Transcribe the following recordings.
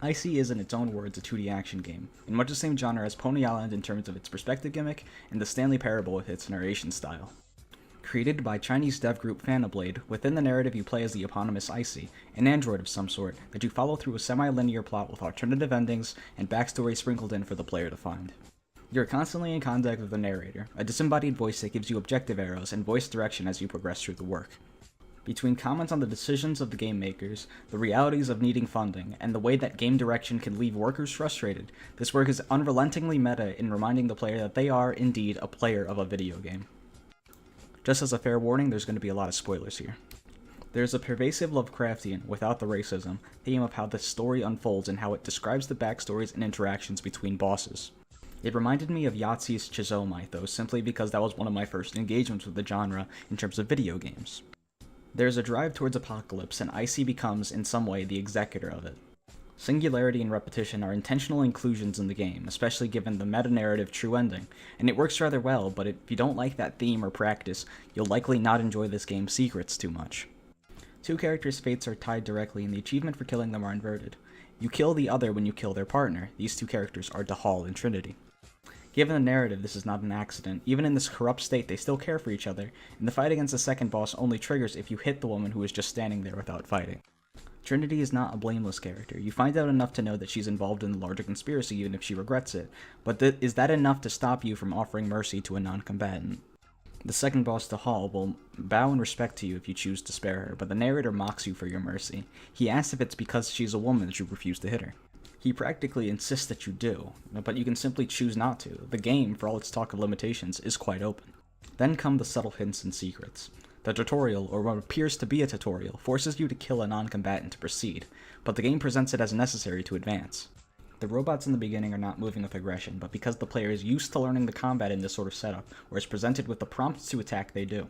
ICEY is in its own words a 2D action game, in much the same genre as Pony Island in terms of its perspective gimmick and the Stanley Parable with its narration style. Created by Chinese dev group FantaBlade, within the narrative you play as the eponymous ICEY, an android of some sort that you follow through a semi-linear plot with alternative endings and backstory sprinkled in for the player to find. You're constantly in contact with the narrator, a disembodied voice that gives you objective arrows and voice direction as you progress through the work. Between comments on the decisions of the game makers, the realities of needing funding, and the way that game direction can leave workers frustrated, this work is unrelentingly meta in reminding the player that they are, indeed, a player of a video game. Just as a fair warning, there's going to be a lot of spoilers here. There's a pervasive Lovecraftian, without the racism, theme of how this story unfolds and how it describes the backstories and interactions between bosses. It reminded me of Yahtzee's Chisou mythos simply because that was one of my first engagements with the genre in terms of video games. There's a drive towards apocalypse, and ICEY becomes, in some way, the executor of it. Singularity and repetition are intentional inclusions in the game, especially given the meta-narrative true ending, and it works rather well, but if you don't like that theme or practice, you'll likely not enjoy this game's secrets too much. Two characters' fates are tied directly, and the achievement for killing them are inverted. You kill the other when you kill their partner. These two characters are Dahal and Trinity. Given the narrative, this is not an accident. Even in this corrupt state, they still care for each other, and the fight against the second boss only triggers if you hit the woman who is just standing there without fighting. Trinity is not a blameless character. You find out enough to know that she's involved in the larger conspiracy even if she regrets it, but is that enough to stop you from offering mercy to a non-combatant? The second boss, Dahal, will bow in respect to you if you choose to spare her, but the narrator mocks you for your mercy. He asks if it's because she's a woman that you refuse to hit her. He practically insists that you do, but you can simply choose not to. The game, for all its talk of limitations, is quite open. Then come the subtle hints and secrets. The tutorial, or what appears to be a tutorial, forces you to kill a non-combatant to proceed, but the game presents it as necessary to advance. The robots in the beginning are not moving with aggression, but because the player is used to learning the combat in this sort of setup, or is presented with the prompts to attack, they do.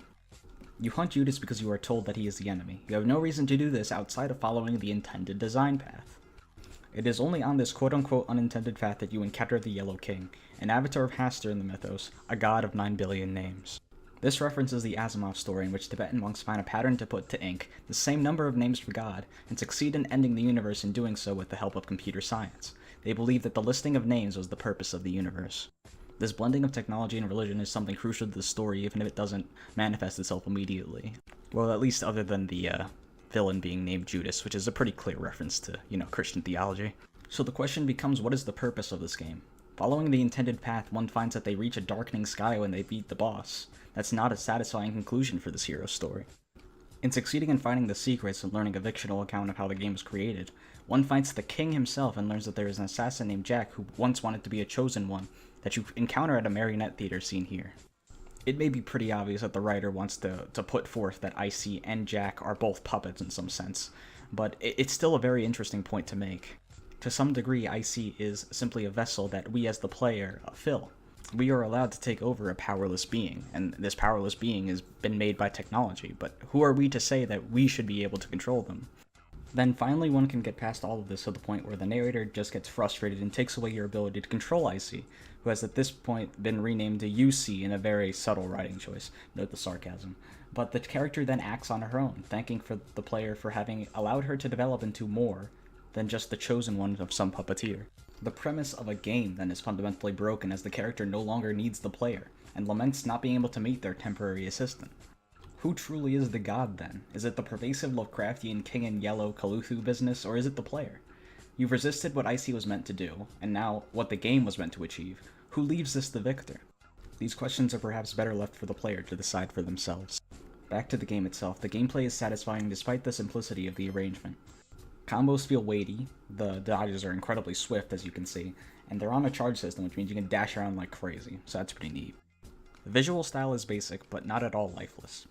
You hunt Judas because you are told that he is the enemy. You have no reason to do this outside of following the intended design path. It is only on this quote-unquote unintended path that you encounter the Yellow King, an avatar of Hastur in the mythos, a god of 9 billion names. This references the Asimov story in which Tibetan monks find a pattern to put to ink the same number of names for God, and succeed in ending the universe in doing so with the help of computer science. They believe that the listing of names was the purpose of the universe. This blending of technology and religion is something crucial to the story even if it doesn't manifest itself immediately. Well, at least other than the villain being named Judas, which is a pretty clear reference to, Christian theology. So the question becomes, what is the purpose of this game? Following the intended path, one finds that they reach a darkening sky when they beat the boss. That's not a satisfying conclusion for this hero's story. In succeeding in finding the secrets and learning a fictional account of how the game was created, one finds the king himself and learns that there is an assassin named Jack who once wanted to be a chosen one that you encounter at a marionette theater seen here. It may be pretty obvious that the writer wants to put forth that ICEY and Jack are both puppets in some sense, but it's still a very interesting point to make. To some degree, ICEY is simply a vessel that we as the player fill. We are allowed to take over a powerless being, and this powerless being has been made by technology, but who are we to say that we should be able to control them? Then finally one can get past all of this to the point where the narrator just gets frustrated and takes away your ability to control ICEY, who has at this point been renamed to UC in a very subtle writing choice, note the sarcasm. But the character then acts on her own, thanking for the player for having allowed her to develop into more than just the chosen one of some puppeteer. The premise of a game then is fundamentally broken as the character no longer needs the player, and laments not being able to meet their temporary assistant. Who truly is the god then? Is it the pervasive Lovecraftian King in Yellow Cthulhu business, or is it the player? You've resisted what ICEY was meant to do, and now what the game was meant to achieve. Who leaves this the victor? These questions are perhaps better left for the player to decide for themselves. Back to the game itself, the gameplay is satisfying despite the simplicity of the arrangement. Combos feel weighty, the dodges are incredibly swift as you can see, and they're on a charge system which means you can dash around like crazy, so that's pretty neat. The visual style is basic, but not at all lifeless.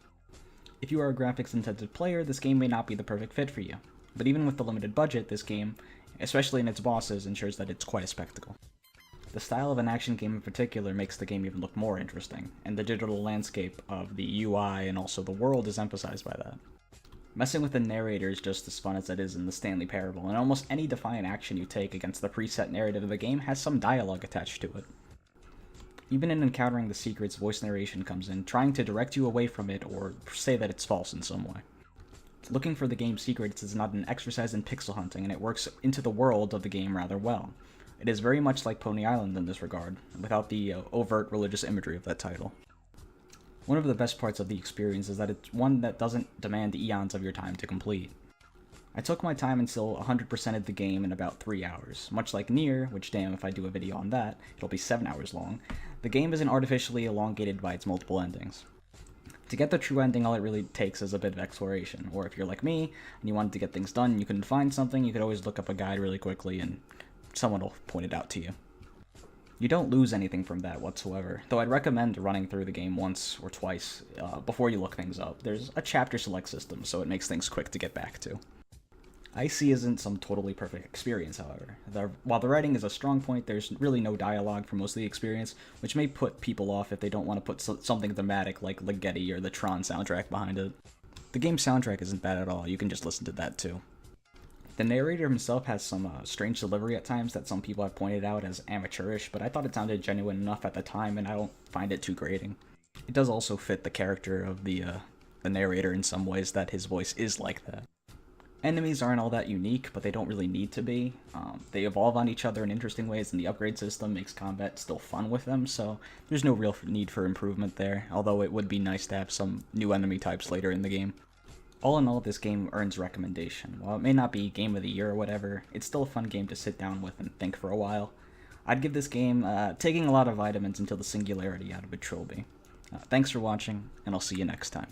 If you are a graphics-intensive player, this game may not be the perfect fit for you, but even with the limited budget, this game, especially in its bosses, ensures that it's quite a spectacle. The style of an action game in particular makes the game even look more interesting, and the digital landscape of the UI and also the world is emphasized by that. Messing with the narrator is just as fun as it is in the Stanley Parable, and almost any defiant action you take against the preset narrative of the game has some dialogue attached to it. Even in encountering the secrets, voice narration comes in, trying to direct you away from it or say that it's false in some way. Looking for the game's secrets is not an exercise in pixel hunting, and it works into the world of the game rather well. It is very much like Pony Island in this regard, without the overt religious imagery of that title. One of the best parts of the experience is that it's one that doesn't demand eons of your time to complete. I took my time until 100%ed the game in about 3 hours. Much like Nier, which damn if I do a video on that, it'll be 7 hours long, the game isn't artificially elongated by its multiple endings. To get the true ending, all it really takes is a bit of exploration, or if you're like me, and you wanted to get things done and you couldn't find something, you could always look up a guide really quickly and someone will point it out to you. You don't lose anything from that whatsoever, though I'd recommend running through the game once or twice before you look things up. There's a chapter select system, so it makes things quick to get back to. ICEY isn't some totally perfect experience, however. While the writing is a strong point, there's really no dialogue for most of the experience, which may put people off if they don't want to put something thematic like Ligeti or the Tron soundtrack behind it. The game's soundtrack isn't bad at all, you can just listen to that too. The narrator himself has some strange delivery at times that some people have pointed out as amateurish, but I thought it sounded genuine enough at the time and I don't find it too grating. It does also fit the character of the narrator in some ways that his voice is like that. Enemies aren't all that unique, but they don't really need to be. They evolve on each other in interesting ways, and the upgrade system makes combat still fun with them, so there's no real need for improvement there, although it would be nice to have some new enemy types later in the game. All in all, this game earns recommendation. While it may not be Game of the Year or whatever, it's still a fun game to sit down with and think for a while. I'd give this game taking a lot of vitamins until the singularity out of a trilby. Thanks for watching, and I'll see you next time.